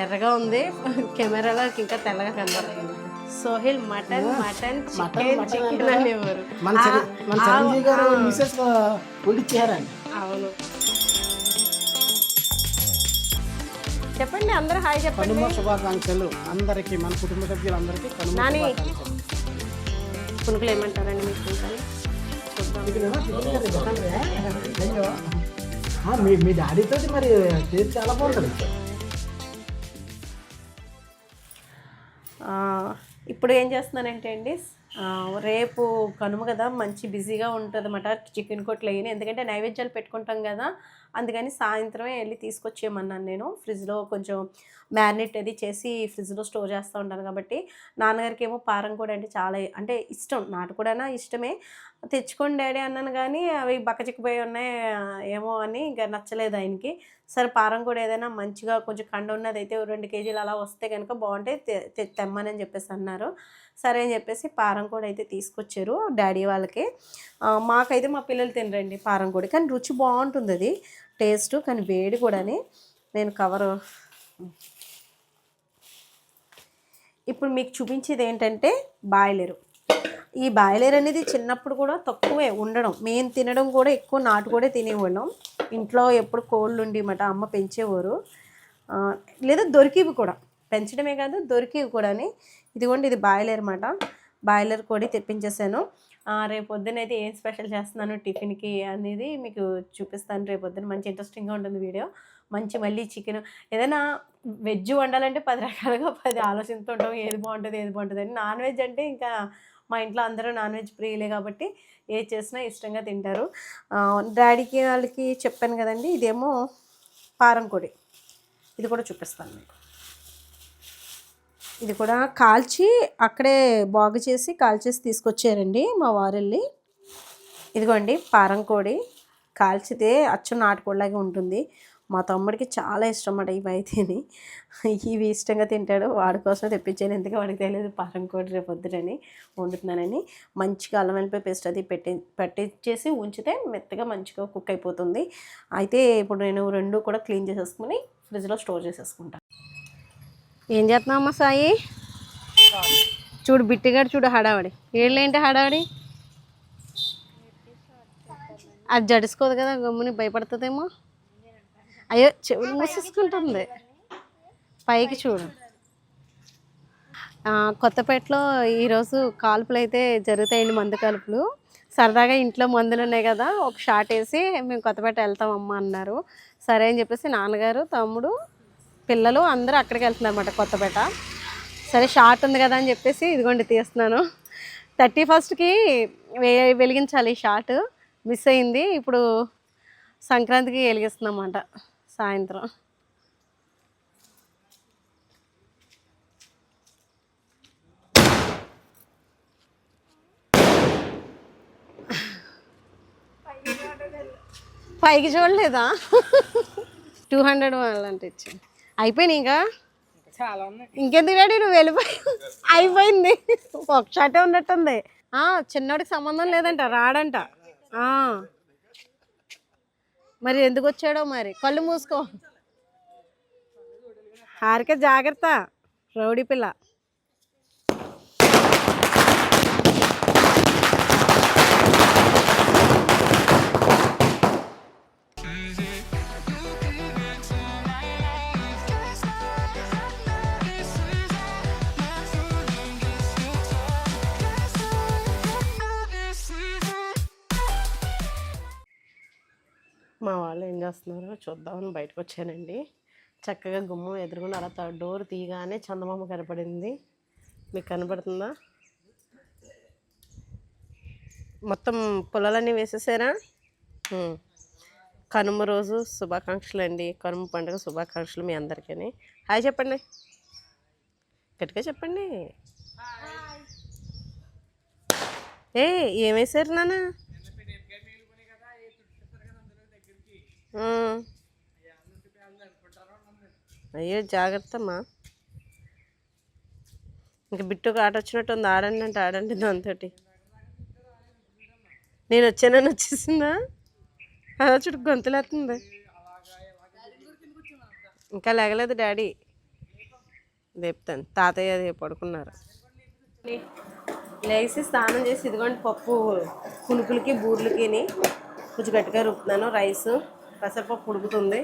ఎర్రగా ఉంది, కెమెరాలో ఇంకా తెల్లగా కనబడుతుంది. Soheil mutton mutton chicken chicken అనేవారు. మన చిరంజీవి గారు మిసెస్ వండిచ్చారండి. అవును, చెప్పండి అందరూ హాయ్ చెప్పండి. కనుమ శుభాకాంక్షలు అందరికీ, మన కుటుంబ సభ్యులందరికీ కనుమ శుభాకాంక్షలు. పునుకులు ఏమంటారండి మీకు? మీ డాడీతో మరి టేస్ట్ చాలా బాగుంటుంది. ఇప్పుడు ఏం చేస్తున్నానంటే అండి, రేపు కనుమ కదా, మంచి బిజీగా ఉంటుంది అన్నమాట. చికెన్ కొట్లు వేయని, ఎందుకంటే నైవేద్యాలు పెట్టుకుంటాం కదా, అందుకని సాయంత్రమే వెళ్ళి తీసుకొచ్చేయమన్నాను. నేను ఫ్రిడ్జ్లో కొంచెం మ్యారినేట్ అది చేసి ఫ్రిడ్జ్లో స్టోర్ చేస్తూ ఉంటాను కాబట్టి. నాన్నగారికి ఏమో పారం కూడా అంటే చాలా అంటే ఇష్టం, నాటు కూడా ఇష్టమే. తెచ్చుకోండి డాడీ అన్నాను కానీ అవి బక్కచిక్కిపోయి ఉన్నాయి ఏమో అని ఇంకా నచ్చలేదు ఆయనకి. సరే పారం కూడా ఏదైనా మంచిగా కొంచెం కండ ఉన్నది అయితే 2 కేజీలు అలా వస్తే కనుక బాగుంటే తెమ్మని చెప్పేసి అన్నారు. సరే అని చెప్పేసి పారం కూడా అయితే తీసుకొచ్చారు డాడీ వాళ్ళకి. మాకైతే మా పిల్లలు తినరండి పారం కూడా, కానీ రుచి బాగుంటుంది అది టేస్ట్, కానీ వేడి కూడాని. నేను కవరు ఇప్పుడు మీకు చూపించేది ఏంటంటే బాయిలరు. ఈ బాయిలర్ అనేది చిన్నప్పుడు కూడా తక్కువే ఉండడం, మేము తినడం కూడా ఎక్కువ నాటు కూడా తినేవాళ్ళం. ఇంట్లో ఎప్పుడు కోళ్ళు ఉండేమాట, అమ్మ పెంచేవారు. లేదా దొరికివి కూడా, పెంచడమే కాదు దొరికివి కూడా. ఇదిగోండి ఇది బాయిలర్ అన్నమాట. బాయిలర్ కూడా తెప్పించేసాను. రేపు పొద్దున అయితే ఏం స్పెషల్ చేస్తున్నాను టిఫిన్కి అనేది మీకు చూపిస్తాను. రేపు పొద్దున మంచి ఇంట్రెస్టింగ్గా ఉంటుంది వీడియో. మంచి మళ్ళీ చికెన్ ఏదైనా వెజ్ వండాలంటే 10 రకాలుగా 10 ఆలోచిస్తుంటాం, ఏది బాగుంటుంది ఏది బాగుంటుంది అని. నాన్ వెజ్ అంటే ఇంకా మా ఇంట్లో అందరూ నాన్ వెజ్ ప్రియులే కాబట్టి ఏది చేసినా ఇష్టంగా తింటారు. డాడీకి వాళ్ళకి చెప్పాను కదండి, ఇదేమో పారం కొడి, ఇది కూడా చూపిస్తాను మీకు. ఇది కూడా కాల్చి అక్కడే బాగు చేసి కాల్చేసి తీసుకొచ్చారండి మా వారు వెళ్ళి. ఇదిగోండి పారం కోడి కాల్చితే అచ్చు నాటుకోడిలాగే ఉంటుంది. మా తమ్ముడికి చాలా ఇష్టం అన్నమాట ఇవి అయితేని, ఇవి ఇష్టంగా తింటాడు. వాడి కోసం తెప్పించాను, ఎందుకంటే వాడికి తెలియదు పారం కోడి రేపు వద్దునని వండుతున్నానని. మంచిగా అల్లం వెల్లిపాయ పేస్ట్ అది పెట్టించేసి ఉంచితే మెత్తగా మంచిగా కుక్ అయిపోతుంది. అయితే ఇప్పుడు నేను 2 కూడా క్లీన్ చేసేసుకుని ఫ్రిడ్జ్లో స్టోర్ చేసేసుకుంటాను. ఏం చేస్తున్నావమ్మా సాయి? చూడు బిట్టిగాడు, చూడు హడావడి. ఏళ్ళేంటి హడావడి? అది జడుసుకోదు కదా, గమ్ముని భయపడుతుందేమో. అయ్యో చెవులు మూసేసుకుంటుంది. పైకి చూడు. కొత్తపేటలో ఈరోజు కాల్పులు అయితే జరుగుతాయండి, మందు కాల్పులు. సరదాగా ఇంట్లో మందులు ఉన్నాయి కదా, ఒక షాట్ వేసి మేము కొత్తపేట వెళ్తామమ్మా అన్నారు. సరే అని చెప్పేసి నాన్నగారు, తమ్ముడు, పిల్లలు అందరూ అక్కడికి వెళ్తున్నారు అన్నమాట కొత్తపేట. సరే షార్ట్ ఉంది కదా అని చెప్పేసి ఇదిగోండి తీస్తున్నాను. 31st వెలిగించాలి, షార్ట్ మిస్ అయింది. ఇప్పుడు సంక్రాంతికి వెలిగిస్తున్నామాట సాయంత్రం. పైకి చూడలేదా? 200 వాళ్ళంటే ఇచ్చాను. అయిపోయినాయి ఇంకా చాలా ఉన్నాయి. ఇంకెందుకు డాడీ నువ్వు వెళ్ళిపోయి? అయిపోయింది, ఒక షాటే ఉన్నట్టుంది. చిన్నోడికి సంబంధం లేదంట, రాడంట. మరి ఎందుకు వచ్చాడో మరి. కళ్ళు మూసుకో హారిక, జాగ్రత్త రౌడీ పిల్ల. మా వాళ్ళు ఏం చేస్తున్నారో చూద్దామని బయటకు వచ్చానండి. చక్కగా గుమ్మం ఎదురుగుండా అలా డోర్ తీయగానే చందమామ కనపడింది. మీకు కనపడుతుందా? మొత్తం పొలాలన్నీ వేసేసారా? కనుమ రోజు శుభాకాంక్షలు అండి, కనుమ పండుగ శుభాకాంక్షలు మీ అందరికీ. హాయ్ చెప్పండి, గట్టిగా చెప్పండి. ఏమేసారు నాన్న? అయ్యో జాగ్రత్త అమ్మా. ఇంకా బిట్టుకు ఆట వచ్చినట్టు ఉంది, ఆడండి అంటే ఆడండి దాంతో. నేను వచ్చానని వచ్చేసిందా? అలా చుట్టూ గొంతులేస్తుంది. ఇంకా లేగలేదు డాడీ. లేపుతాను. తాతయ్య అది పడుకున్నారు. లేచి స్నానం చేసి ఇదిగోండి పప్పు పులుపులకి బూర్లకి కొంచెం గట్టిగా రుబ్బుతున్నాను. రైస్ పెసరపప్పు ఉడుకుతుంది.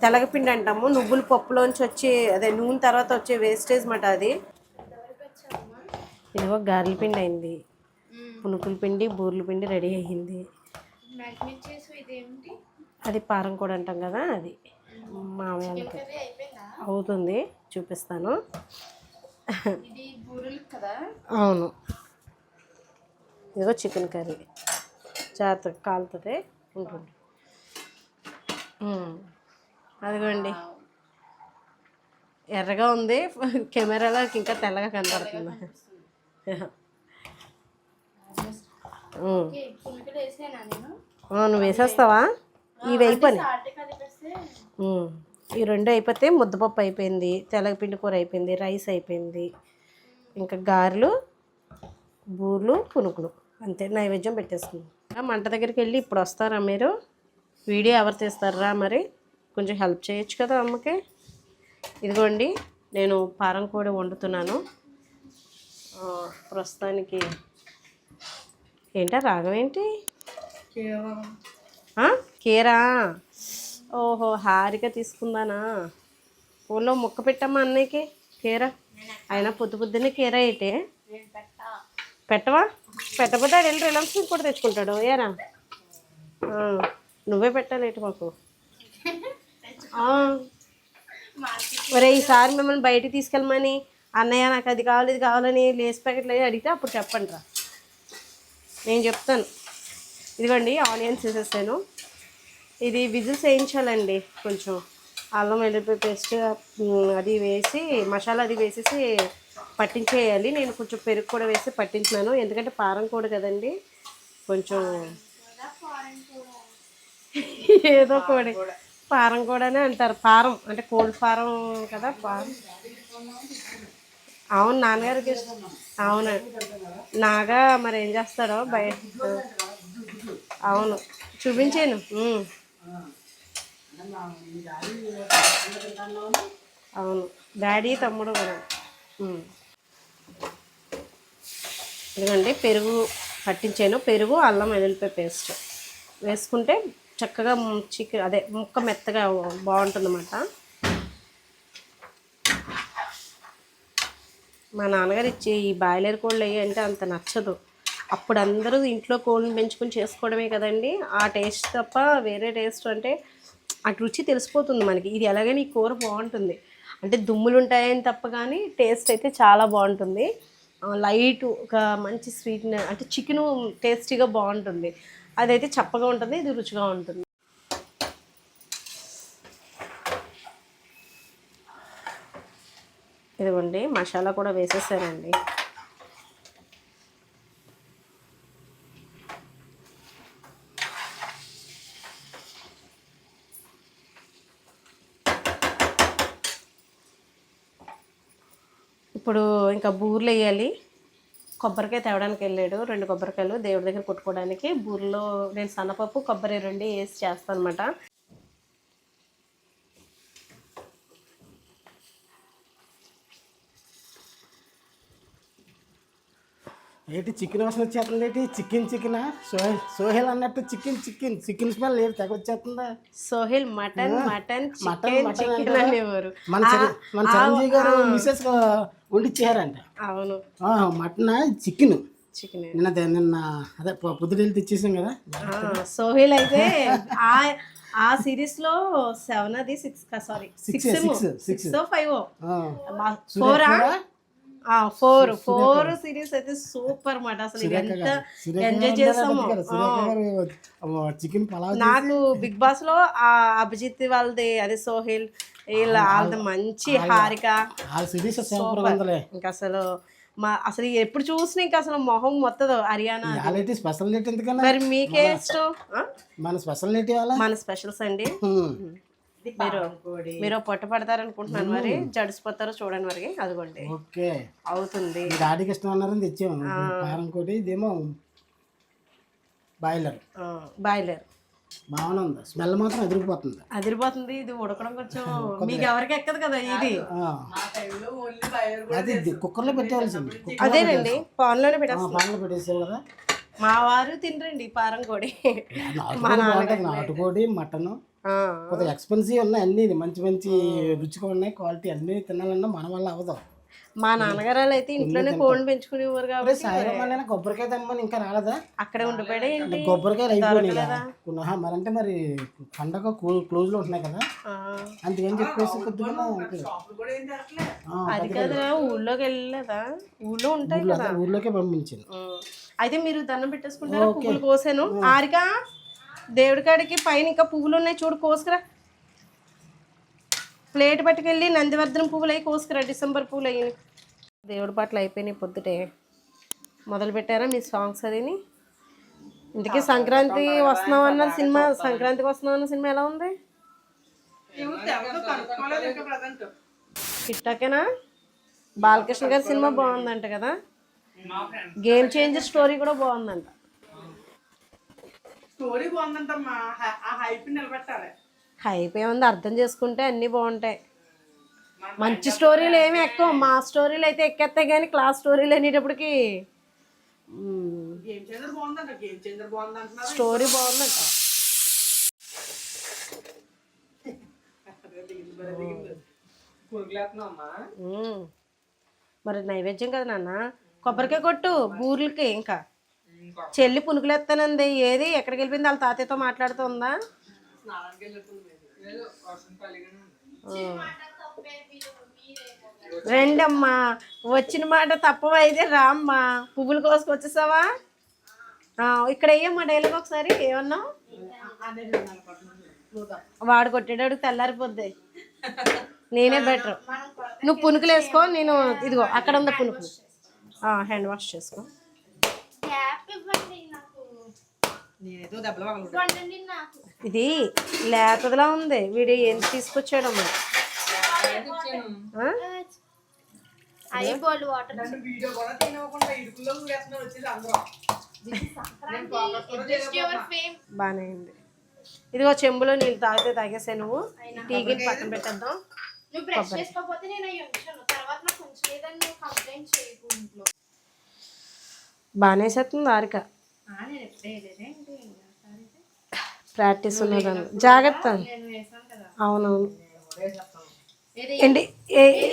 తెలగపిండి అంటాము, నువ్వుల పప్పులోంచి వచ్చే అదే నూనె తర్వాత వచ్చే వేస్టేజ్ మాట అది. ఇదిగో గారెల పిండి అయింది, పునుకుల పిండి బూర్ల పిండి రెడీ అయ్యింది. అది పారం కూడా అంటాం కదా, అది మామయ్యకి అవుతుంది, చూపిస్తాను. అవును, ఇదిగో చికెన్ కర్రీ జాగ్రత్తగా కాలుతుంది ఉంటుంది. అదిగోండి ఎర్రగా ఉంది, కెమెరాలో ఇంకా తెల్లగా కనబడుతుంది. నువ్వు వేసేస్తావా? ఇవి అయిపోయి ఈ రెండు అయిపోతే ముద్దపప్పు అయిపోయింది, తెల్లగపిండి కూర అయిపోయింది, రైస్ అయిపోయింది, ఇంకా గారెలు బూర్లు పునుకులు అంతే. నైవేద్యం పెట్టేసుకుందాం. మంట దగ్గరికి వెళ్ళి ఇప్పుడు వస్తారా మీరు? వీడియో ఎవరు తీస్తారా మరి? కొంచెం హెల్ప్ చేయొచ్చు కదా అమ్మకి. ఇదిగోండి నేను పారం కూడా వండుతున్నాను ప్రస్తుతానికి. ఏంటా రాగం ఏంటి? కీరా. ఓహో, హారిక తీసుకుందానా? ఫోన్లో ముక్క పెట్టమ్మా అన్నయ్యకి కీర. అయినా పొద్దున్నే కీర అయితే పెట్టవా? పెట్టకపోతే వెళ్ళి రిలయన్స్ కూడా తెచ్చుకుంటాడు. ఏరా నువ్వే పెట్టాలి ఏంటి మాకు? మరి ఈసారి మిమ్మల్ని బయటికి తీసుకెళ్ళమని అన్నయ్య నాకు అది కావాలి ఇది కావాలని లేస్ ప్యాకెట్లు అడిగితే అప్పుడు చెప్పండి రా, నేను చెప్తాను. ఇదిగోండి ఆనియన్స్ వేసేసాను. ఇది విజిల్స్ వేయించాలండి. కొంచెం అల్లం వెల్లుల్లి పేస్ట్ అది వేసి మసాలా అది వేసేసి పట్టించేయాలి. నేను కొంచెం పెరుగు కూడా వేసి పట్టించినాను, ఎందుకంటే పారం కూడా కదండి, కొంచెం ఏదో కోడి పారం కూడానే అంటారు. పారం అంటే కోల్డ్ పారం కదా, పారం. అవును, నాన్నగారికి అవును, నాగా మరి ఏం చేస్తాడో బయట. అవును, చూపించాను. అవును, డాడీ తమ్ముడు కూడా. ఇదిగోండి పెరుగు పట్టించాను. పెరుగు అల్లం వెల్లుల్లిపాయ పేస్ట్ వేసుకుంటే చక్కగా చికెన్ అదే ముక్క మెత్తగా బాగుంటుందన్నమాట. మా నాన్నగారు ఇచ్చి ఈ బాయిలర్ కోళ్ళు అయ్యి అంటే అంత నచ్చదు. అప్పుడు అందరూ ఇంట్లో కోళ్ళని పెంచుకొని చేసుకోవడమే కదండి, ఆ టేస్ట్ తప్ప వేరే టేస్ట్ అంటే అటు రుచి తెలిసిపోతుంది మనకి. ఇది ఎలాగైనా ఈ కూర బాగుంటుంది అంటే దుమ్ములు ఉంటాయని తప్ప కానీ టేస్ట్ అయితే చాలా బాగుంటుంది. లైట్ ఒక మంచి స్వీట్ అంటే చికెను టేస్టీగా బాగుంటుంది. అదైతే చప్పగా ఉంటుంది, ఇది రుచిగా ఉంటుంది. ఇదిగోండి మసాలా కూడా వేసేసానండి. ఇప్పుడు ఇంకా బూర్లు వేయాలి. కొబ్బరికాయ తేవడానికి వెళ్ళాడు, 2 కొబ్బరికాయలు దేవుడి దగ్గర కొట్టుకోవడానికి. బూర్లో నేను సన్నపప్పు కొబ్బరి 2 వేసి చేస్తాను అనమాట. ఏంటి చికెన్ వాసన వచ్చేస్తుంది? ఏంటి చికెనా? సోహెల్ అన్నట్టు చికెన్ స్మెల్ ఏంటి తెగ వచ్చేస్తుందా? సోహెల్ మటన్ చికెన్ అనేవారు. మన చిరంజీవి గారు మిసెస్ వండిచ్చారంట. అవును, మటన్ చికెన్ చికెన్ నిన్న అదే పొద్దుటెళ్ళి తెచ్చేసాం కదా. సోహెల్ అయితే ఆ సిరీస్ లో 7 అది 6 సారీ 6 5 4 సిరీస్ అయితే సూపర్ మాట. అసలు ఎంత ఎంజాయ్ చేస్తాము. చికెన్ నాకు బిగ్ బాస్ లో ఆ అభిజిత్ వాళ్ళది అదే సోహెల్ వాళ్ళది మంచి, హారిక ఇంకా అసలు అసలు ఎప్పుడు చూసినా ఇంకా అసలు మొహం మొత్తం హర్యానా. స్పెషల్ ఎందుకన్నా మరి మీకే ఇష్టం? మన స్పెషల్ మన స్పెషల్స్ అండి. మీరు పొట్ట పడతారనుకుంటున్నాను, మరి జడిసిపోతారో చూడండి మరి. అదిగోండి ఓకే అవుతుంది. డాడీకి ఇష్టం అన్నారని తెచ్చాము. కారం కోటి ఇదేమో బాయిలర్. బాగానే ఉంది, స్మెల్ మాత్రం ఎదిరిపోతుంది. అదిరిపోతుంది. ఇది ఉడకడం కొంచెం మీకు ఎవరికి ఎక్కదు కదా ఇది. అది కుక్కర్లో పెట్టేవాల్సింది. అదేనండి, పాన్లోనే పెట్టేస్తాం. పాన్లో పెట్టేసావు కదా. మా వారు తినరండి పారం కోడి. నాటుకోడి, మటన్ కొద్దిగా ఎక్స్పెన్సివ్ ఉన్నాయి అన్నీ, మంచి మంచి రుచిగా ఉన్నాయి, క్వాలిటీ అన్నీ తినాలన్నా మన వల్ల అవదు. మా నాన్నగారు అయితే ఇంట్లోనే కోడిని పెంచుకునేవారు కాబట్టి సాయంత్రం కొబ్బరికాయ తెమ్మని ఇంకా రాలేదా? అక్కడే ఉండిపోయాడే. కొబ్బరికాయలు అయిపోయినాయి కదా మరంటే, మరి పండగ క్లోజ్ లో ఉంటున్నాయి కదా, అందుకని చెప్పేసి కొద్దిగా అది కదా ఊళ్ళోకి వెళ్ళలేదా? ఊళ్ళో ఉంటాయి కదా, ఊళ్ళోకే పంపించింది. అయితే మీరు దండం పెట్టేసుకుంటారా? పువ్వులు కోసాను. ఆరిక దేవుడి కాడికి పైన ఇంకా పువ్వులు ఉన్నాయి చూడు, కోసుకురా. ప్లేట్ పట్టుకెళ్ళి నందివర్ధనం పువ్వులు అవి కోసుకురా, డిసెంబర్ పువ్వులు అయ్యి. దేవుడి పాటలు అయిపోయినాయి పొద్దుటే. మొదలు పెట్టారా మీ సాంగ్స్ అదిని? ఇందుకే సంక్రాంతి వస్తున్నామన్న సినిమా, సంక్రాంతికి వస్తున్నామన్న సినిమా ఎలా ఉంది? హిట్టాకేనా? బాలకృష్ణ గారి సినిమా బాగుందంట కదా, గేమ్ చేంజర్ స్టోరీ కూడా బాగుందంట. స్టోరీ బాగుందంటమ్మా, ఆ హైప్ నిలబెట్టాలి. హైప్ ఏముంది, అర్థం చేసుకుంటే అన్నీ బాగుంటాయి. మంచి స్టోరీలు ఏమి ఎక్కువ, మా స్టోరీలు అయితే ఎక్కేస్తాయి కానీ క్లాస్ స్టోరీలు అనేటప్పటికి స్టోరీ బాగుందంట. మరి నైవేద్యం కదా నాన్న, కొబ్బరికాయ కొట్టు బూర్లకి. ఇంకా చెల్లి పునుకులేస్తానంది, ఏది ఎక్కడికి వెళ్ళిపోయింది? వాళ్ళ తాతయ్యతో మాట్లాడుతుందా? రెండమ్మా, వచ్చిన మాట తప్పవైతే రామ్మా. పువ్వులు కోసుకొచ్చేసావా? ఇక్కడ వేయమ్మా డైలాగ్ ఒకసారి. ఏమన్నావు? వాడు కొట్టేటాడు తెల్లారిపోద్ది, నేనే బెటర్. నువ్వు పునుకులు వేసుకో, నేను ఇదిగో అక్కడ ఉంది పునుకులు, హ్యాండ్ వాష్ చేసుకో. ఇది లేతదిలా ఉంది, వీడు ఏం తీసుకొచ్చాడమ్మా? బానే ఉంది. ఇదిగో చెంబులో నీళ్ళు తాగితే తాగేసా నువ్వు. టీ గిన్నె పక్కన పెట్టేద్దాం. బాగానే వేసేస్తుంది ఆరిక, ప్రాక్టీస్ ఉన్నదాన్ని. జాగ్రత్త. అవునవును.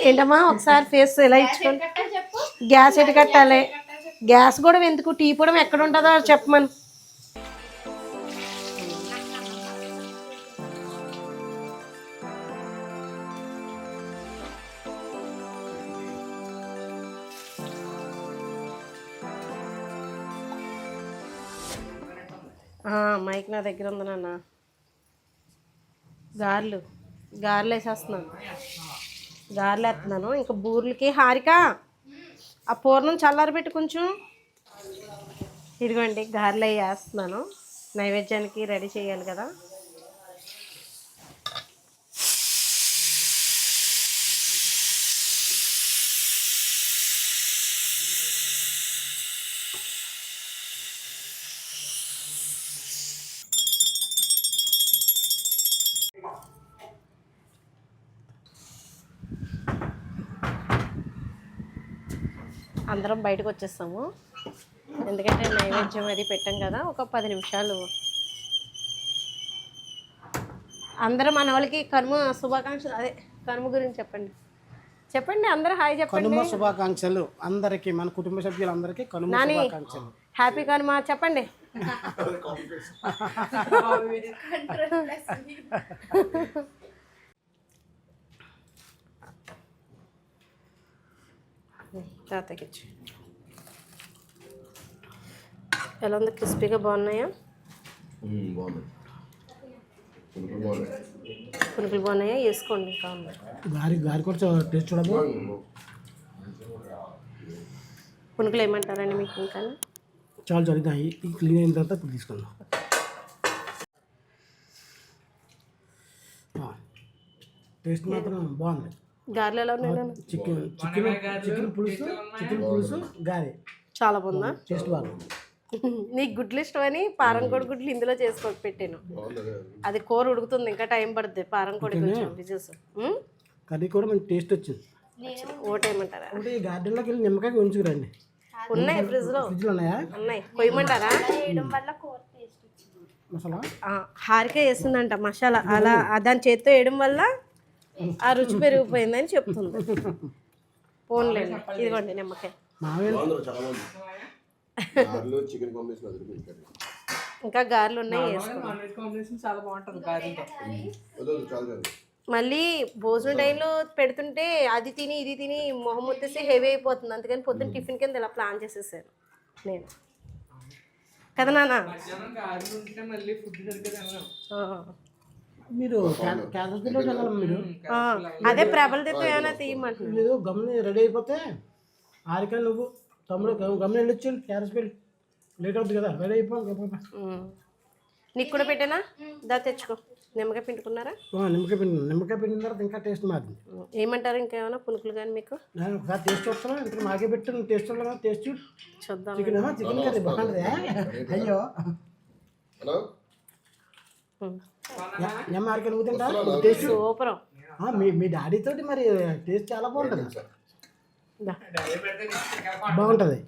ఏంటమ్మా ఒకసారి ఫేస్ ఎలా ఇచ్చుకోండి. గ్యాస్ ఎటు కట్టాలి? గ్యాస్ కూడా ఎందుకు, టీ పొడం ఎక్కడ ఉంటుందో చెప్పమని. మైక్ నా దగ్గర ఉంది నాన్న. గారెలు వేసేస్తున్నాను, గారెలు వేస్తున్నాను. ఇంకా బూర్లకి. హారిక ఆ పూర్ణం చల్లారబెట్టి కొంచెం. ఇదిగోండి గారెలు అవి వేస్తున్నాను, నైవేద్యానికి రెడీ చేయాలి కదా. అందరం బయటకు వచ్చేస్తాము, ఎందుకంటే నైవేద్యం అది పెట్టాం కదా. ఒక 10 నిమిషాలు అందరం మన వాళ్ళకి కనుమ శుభాకాంక్షలు. అదే కనుమ గురించి చెప్పండి, అందరూ హాయ్ చెప్పండి. కనుమ శుభాకాంక్షలు అందరికీ, మన కుటుంబ సభ్యులందరికీ కనుమ శుభాకాంక్షలు. హ్యాపీ కనుమ చెప్పండి. తాతకిచ్చి ఎలా ఉంది? క్రిస్పీగా బాగున్నాయా? పునుకులు బాగున్నాయా? వేసుకోండి. గారి కూడా టేస్ట్ చూడదు. పునుకులు ఏమంటారండి మీకు? ఇంకా చాలా జరుగుతాయి. క్లీన్ అయిన తర్వాత ఇప్పుడు తీసుకుందాం. టేస్ట్ మాత్రం బాగుంది. గారెలు ఎలా ఉన్నాయి? చికెన్ పులుసు గారె చాలా బాగుందా? టేస్ట్ బాగుంది. నీకు గుడ్లు ఇష్టమని పారంకోడి గుడ్లు ఇందులో చేసుకోక పెట్టాను. అది కూర ఉడుకుతుంది, ఇంకా టైం పడుతుంది. పారంకోడి కొంచెం విజిల్స్. కర్రీ కూడా మంచి టేస్ట్ వచ్చింది. ఓటేయమంటారా? అంటే ఈ గార్డెన్లోకి వెళ్ళి నిమ్మకాయ ఉంచుకురండి. ఉన్నాయి ఫ్రిడ్జ్లో ఫ్రిడ్జ్లో ఉన్నాయా? ఉన్నాయి. కొయ్యమంటారా? మసాలా హారిక వేస్తుందంట మసాలా, అలా దాని చేత్తో వేయడం వల్ల ఆ రుచి పెరిగిపోయిందని చెప్తుంది. పోన్లేండి, ఇదిగోండి నిమ్మకాయ. ఇంకా గారెలు ఉన్నాయి, వేసుకోండి. నాన్ వెజ్ కాంబినేషన్ చాలా బాగుంటుంది గారెలతో. మళ్ళీ భోజనం టైంలో పెడుతుంటే అది తిని ఇది తిని మొహం వచ్చేసి హెవీ అయిపోతుంది. అందుకని పొద్దున్న టిఫిన్ కింద ఇలా ప్లాన్ చేసేసాను నేను కదా నాన్న. మధ్యాహ్నం గారెలు ఉంటే మళ్ళీ ఫుడ్ సరిగ్గా తినలేం. మీరు క్యారెట్లో వెళ్ళాలి. మీరు అదే ప్రబలతో ఏమైనా తీయమంటున్నాను. మీరు గమ్ముని రెడీ అయిపోతే ఆరిక నువ్వు తమ్ముడు గమ్ముని వెళ్ళొచ్చు. క్యారెట్ వెళ్ళి లేట్ అవుతుంది కదా, రెడీ అయిపో. నీకు కూడా పెట్టానా? దా తెచ్చుకో. నిమ్మకాయ పిండుకున్నారా? నిమ్మకాయ పిండిన తర్వాత ఇంకా టేస్ట్ మారింది. ఏమంటారు, ఇంకేమైనా పునుకులు కానీ మీకు? నేను ఒకసారి టేస్ట్ చూస్తాను, ఇంకా మాకే పెట్టు. నువ్వు టేస్ట్ చూడగా టేస్ట్ చూడు. చూద్దాం. చికెన్ కర్రీ బాగుంటుంది. అయ్యో ఆరిక నువ్వు తింటా టేస్ట్ సూపర్. మీ డాడీ తోటి మరి టేస్ట్ చాలా బాగుంటుంది. దా. బాగుంటుంది.